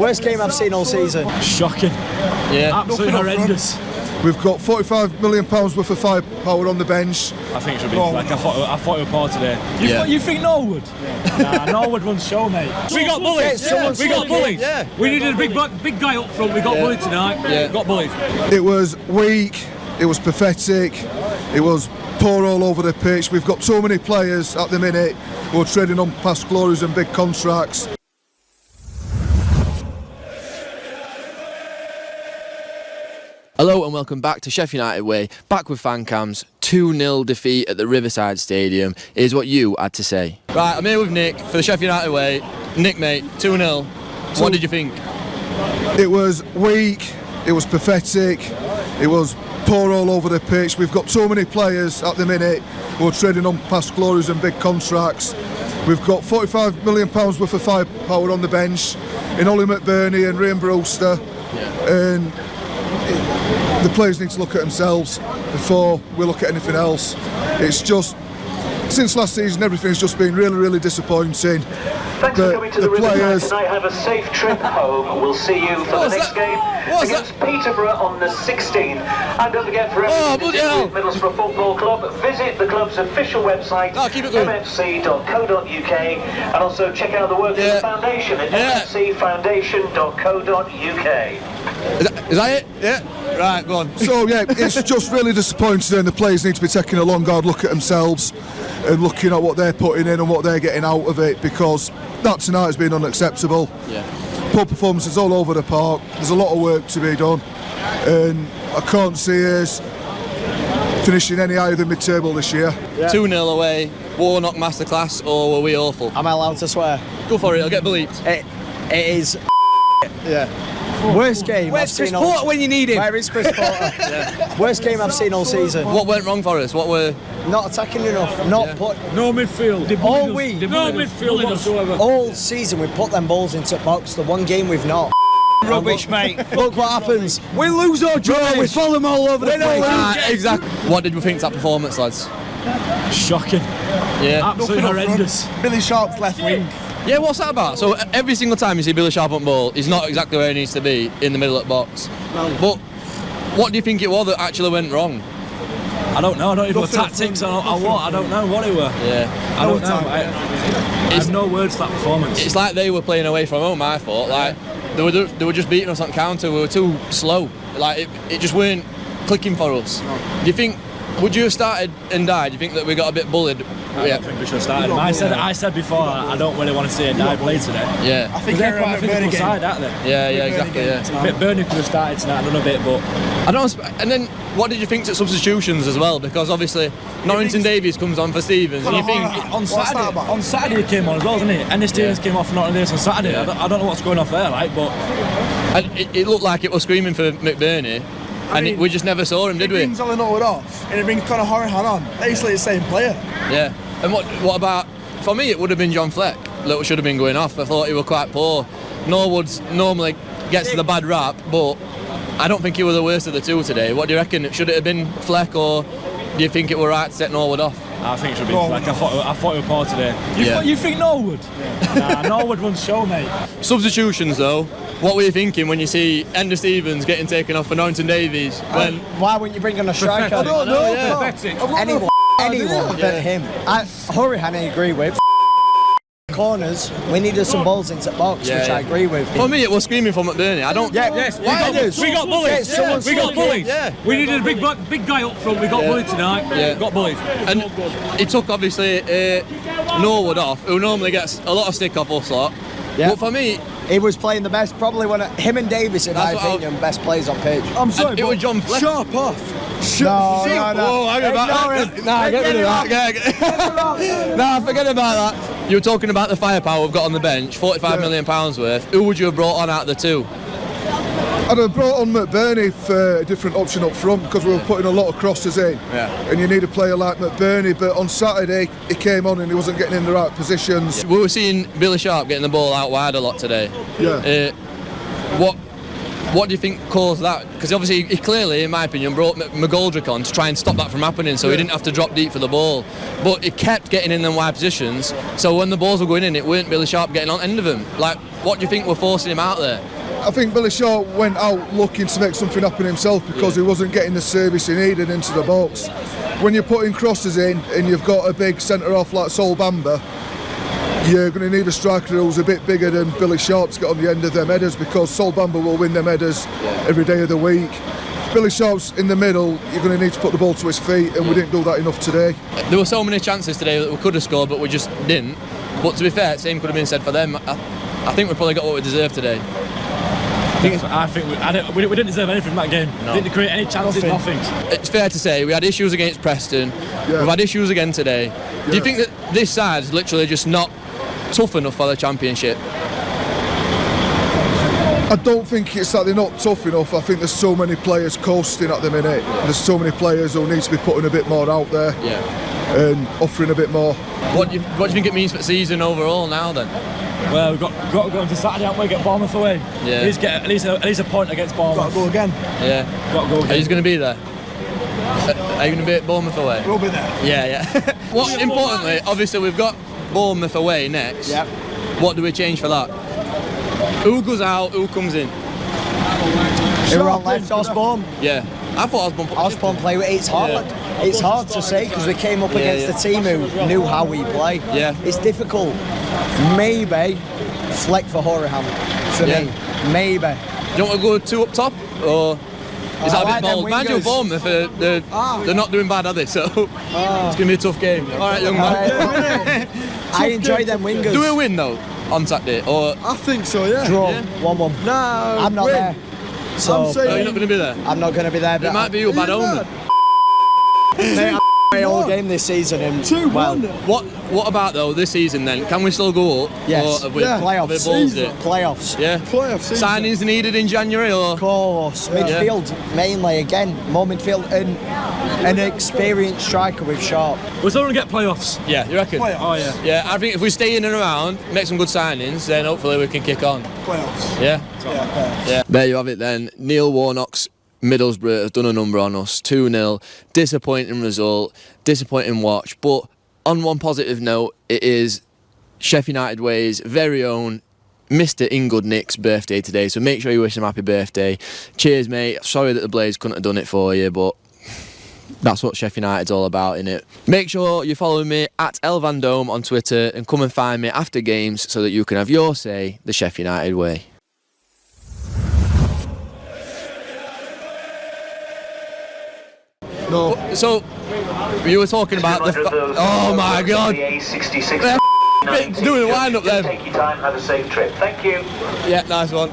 Worst game I've seen all season. Shocking. Yeah. Absolutely horrendous. We've got £45 million worth of firepower on the bench. I think it should be like I thought it was poor today. You think Norwood? Nah, Norwood runs show, mate. We got bullied. We got bullied. Yeah. We needed a big guy up front. We got bullied tonight. Yeah. Got bullied. It was weak, it was pathetic, it was poor all over the pitch. We've got too many players at the minute who are trading on past glories and big contracts. Hello and welcome back to Sheffield United Way, back with fan cams. 2-0 defeat at the Riverside Stadium is what you had to say. Right, I'm here with Nick for the Sheffield United Way. Nick, mate, 2-0. What did you think? It was weak, it was pathetic, it was poor all over the pitch. We've got too many players at the minute who are trading on past glories and big contracts. We've got £45 million worth of firepower on the bench in Ollie McBurney and Ryan Brewster. And the players need to look at themselves before we look at anything else. It's just, since last season, everything's just been really disappointing. Thanks for coming to the Riverside tonight. Have a safe trip home. We'll see you for the next game against Peterborough on the 16th. And don't forget, for everything to do with Middlesbrough Football Club, visit the club's official website, 𝐿FC.co.uk, and also check out the work of the foundation at 𝐿FCfoundation.co.uk. Is that it? Yeah. Right, go on. So yeah, it's just really disappointing, and the players need to be taking a long hard look at themselves and looking at what they're putting in and what they're getting out of it, because that tonight has been unacceptable. Yeah. Poor performances all over the park. There's a lot of work to be done, and I can't see us finishing any higher than mid-table this year. 2-0 away, Warnock masterclass, or were we awful? Am I allowed to swear? Go for it, I'll get bleeped. It is. Yeah. Worst game I've seen all. Where's Chris Porter when you need him? Where is Chris Porter? Worst game I've seen all season. What went wrong for us? What were... Not attacking enough. Not put. No midfield. All week. No midfield whatsoever. All season we put them balls into the box. The one game we've not. Rubbish, mate. Look what happens. We lose our draw. We follow them all over the place. Exactly. What did we think of that performance, lads? Shocking. Yeah. Absolutely horrendous. Billy Sharp's left wing. Yeah, what's that about? So every single time you see Billy Sharp on ball, he's not exactly where he needs to be in the middle of the box. But what do you think it was that actually went wrong? I don't know. I don't even know tactics or what. I don't know what it were. Yeah. I don't know. I have no words for that performance. It's like they were playing away from home, I thought. Like they were just beating us on counter. We were too slow. Like it just weren't clicking for us. Do you think? Would you have started and died? Do you think that we got a bit bullied? I don't think we should have started. I said before, I don't really want to see a die play today. Yeah. I think they're quite a physical side, aren't they? Yeah, exactly. Yeah. Burnley could have started tonight, done a bit, but I don't. And then, what did you think to substitutions as well? Because obviously, Norrington Davies comes on for Stevens, and you think on Saturday he came on as well, didn't he? And Stevens came off for Norrington Davies on Saturday. I don't know what's going off there, like, but and it looked like it was screaming for McBurney. We just never saw him, did we? It brings Ollie Norwood off, and it brings Conor Horahan on. Basically the same player. Yeah. And what about, for me, it would have been John Fleck that should have been going off. I thought he was quite poor. Norwood's normally gets the bad rap, but I don't think he was the worst of the two today. What do you reckon? Should it have been Fleck, or do you think it were right to set Norwood off? I think it should be Fleck. I thought it was poor today. You think Norwood? Nah, Norwood runs show, mate. Substitutions, though. What were you thinking when you see Ender Stevens getting taken off for Norrington Davies? Why wouldn't you bring on a striker? I don't know. Anyone but him. Horahan I agree with. Corners, we needed some balls into the box, which I agree with. For me, it was screaming for McBurney. I don't. Yes, we got bullied. We got bullied. Yeah. We needed a big guy up front. We got bullied tonight. Yeah. Got bullied. And he took obviously Norwood off, who normally gets a lot of stick off us lot. Yeah. But for me, he was playing the best. Probably one of him and Davis, in my opinion, best players on pitch. I'm sorry, it was John Fleck. Sharp off. No. Oh, hang about that. Nah, get rid of that. Nah, forget about that. You were talking about the firepower we've got on the bench, £45 million worth. Who would you have brought on out of the two? I'd have brought on McBurney for a different option up front, because we were putting a lot of crosses in. Yeah. And you need a player like McBurney, but on Saturday he came on and he wasn't getting in the right positions. We were seeing Billy Sharp getting the ball out wide a lot today. Yeah. What do you think caused that? Because obviously he clearly, in my opinion, brought 𝐷𝐿𝐷𝐿 on to try and stop that from happening, so he didn't have to drop deep for the ball. But he kept getting in them wide positions, so when the balls were going in, it weren't Billy Sharp getting on end of them. Like, what do you think were forcing him out there? I think Billy Sharp went out looking to make something happen himself because he wasn't getting the service he needed into the box. When you're putting crosses in and you've got a big centre-off like 𝐍𝐫𝐫𝐝, you're going to need a striker who's a bit bigger than Billy Sharp to get on the end of them headers because 𝐍𝐿𝐵𝐵𝐵 will win them headers every day of the week. If Billy Sharp's in the middle, you're going to need to put the ball to his feet, and we didn't do that enough today. There were so many chances today that we could have scored, but we just didn't. But to be fair, same could have been said for them. I think we probably got what we deserved today. I think we didn't deserve anything from that game. No. Didn't create any chances, nothing. It's fair to say we had issues against Preston. We've had issues again today. Do you think that this side's literally just not tough enough for the Championship? I don't think it's that they're not tough enough. I think there's so many players coasting at the minute. There's so many players who need to be putting a bit more out there and offering a bit more. What do you think it means for the season overall now then? Well, we've got to go into Saturday, haven't we? Get Bournemouth away. Yeah. At least get at least a point against Bournemouth. Got to go again. Yeah. Got to go again. Are you going to be there? Are you going to be at Bournemouth away? We'll be there. Yeah. What importantly, obviously we've got Bournemouth away next. Yep. What do we change for that? Who goes out? Who comes in? Who on left? Osborne. Yeah. I thought Osborne. Osborne play. It's hard. It's hard to say because we came up against a team who knew how we play. Yeah. It's difficult. Maybe Fleck for Horehan for me. Maybe. Do you want to go 2 up top or? Is that a bit bold? Mind you, Bournemouth, they're not doing bad, are they? So it's going to be a tough game. All right, young man. I enjoy them wingers. Do we win though on Saturday? Or I think so, yeah. Draw 1-1. No, I'm not win. there. So I'm saying, you're not going to be there? I'm not going to be there. It might be your bad omen. Mate, I all game this season and 2-1. What about though this season then? Can we still go up? Yes. Or have we, Playoffs. ballsed it? Playoffs. Yeah. Playoff season. Signings needed in January or? Of course. Midfield mainly again. More midfield and an experienced striker with Sharp. We're still going to get playoffs. Yeah, you reckon? Playoffs. Oh yeah. Yeah, I think if we stay in and around, make some good signings, then hopefully we can kick on. Playoffs. Yeah? Yeah, Yeah. There you have it then. Neil Warnock's Middlesbrough have done a number on us. 2-0. Disappointing result. Disappointing watch. But on one positive note, it is Sheffield United Way's very own Mr. Ingood Nick's birthday today. So make sure you wish him happy birthday. Cheers, mate. Sorry that the Blaze couldn't have done it for you, but that's what Sheffield United's all about, innit? Make sure you follow me at @elvandome on Twitter and come and find me after games so that you can have your say the Sheffield United way. No. So, you were talking about the... Oh my God! 𝐍𝐸66. Doing a wind up then. Take your time, have a safe trip. Thank you. Yeah, nice one.